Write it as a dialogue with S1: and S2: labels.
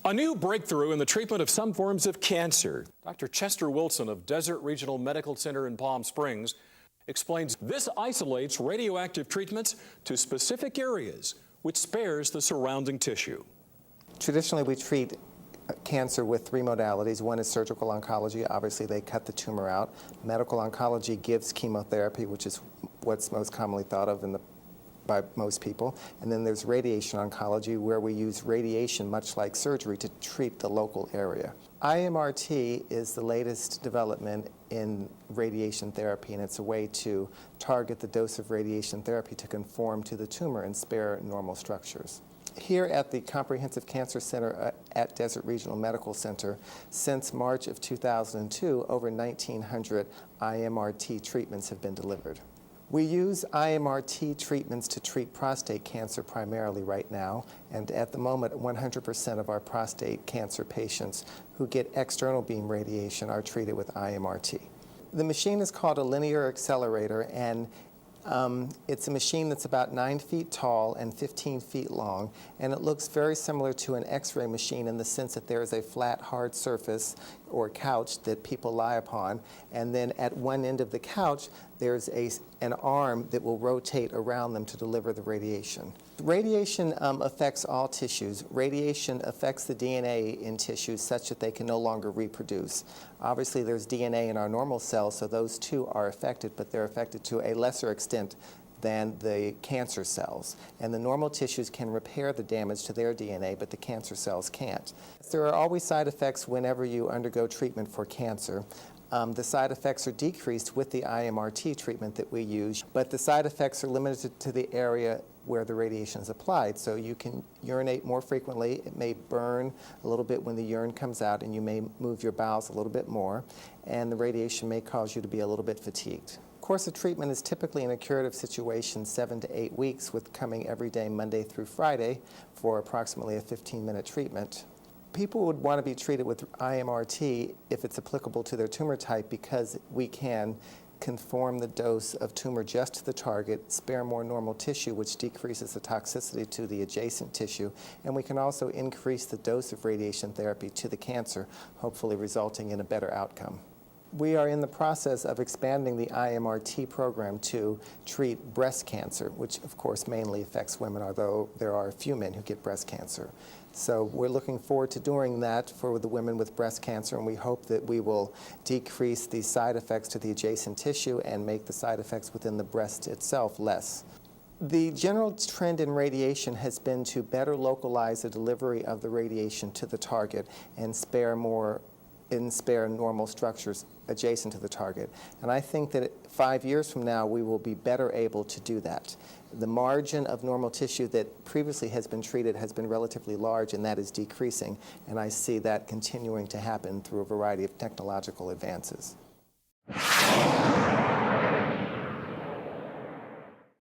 S1: A new breakthrough in the treatment of some forms of cancer. Dr. Chester Wilson of Desert Regional Medical Center in Palm Springs explains this isolates radioactive treatments to specific areas, which spares the surrounding tissue.
S2: Traditionally, we treat cancer with three modalities. One is surgical oncology. Obviously, they cut the tumor out. Medical oncology gives chemotherapy, which is what's most commonly thought of by most people. And then there's radiation oncology, where we use radiation, much like surgery, to treat the local area. IMRT is the latest development in radiation therapy, and it's a way to target the dose of radiation therapy to conform to the tumor and spare normal structures. Here at the Comprehensive Cancer Center at Desert Regional Medical Center, since March of 2002, over 1,900 IMRT treatments have been delivered. We use IMRT treatments to treat prostate cancer primarily right now, and at the moment 100% of our prostate cancer patients who get external beam radiation are treated with IMRT. The machine is called a linear accelerator, and it's a machine that's about 9 feet tall and 15 feet long, and it looks very similar to an X-ray machine in the sense that there is a flat, hard surface or couch that people lie upon, and then at one end of the couch there's an arm that will rotate around them to deliver the radiation. Radiation affects all tissues. Radiation affects the DNA in tissues such that they can no longer reproduce. Obviously, there's DNA in our normal cells, so those too are affected, but they're affected to a lesser extent than the cancer cells. And the normal tissues can repair the damage to their DNA, but the cancer cells can't. There are always side effects whenever you undergo treatment for cancer. The side effects are decreased with the IMRT treatment that we use, but the side effects are limited to the area where the radiation is applied. So you can urinate more frequently. It may burn a little bit when the urine comes out, and you may move your bowels a little bit more, and the radiation may cause you to be a little bit fatigued. Course of treatment is typically in a curative situation 7 to 8 weeks, with coming every day Monday through Friday for approximately a 15-minute treatment. People would want to be treated with IMRT if it's applicable to their tumor type, because we can conform the dose of tumor just to the target, spare more normal tissue, which decreases the toxicity to the adjacent tissue, and we can also increase the dose of radiation therapy to the cancer, hopefully resulting in a better outcome. We are in the process of expanding the IMRT program to treat breast cancer, which of course mainly affects women, although there are a few men who get breast cancer. So we're looking forward to doing that for the women with breast cancer, and we hope that we will decrease the side effects to the adjacent tissue and make the side effects within the breast itself less. The general trend in radiation has been to better localize the delivery of the radiation to the target and spare normal structures adjacent to the target. And I think that 5 years from now, we will be better able to do that. The margin of normal tissue that previously has been treated has been relatively large, and that is decreasing. And I see that continuing to happen through a variety of technological advances.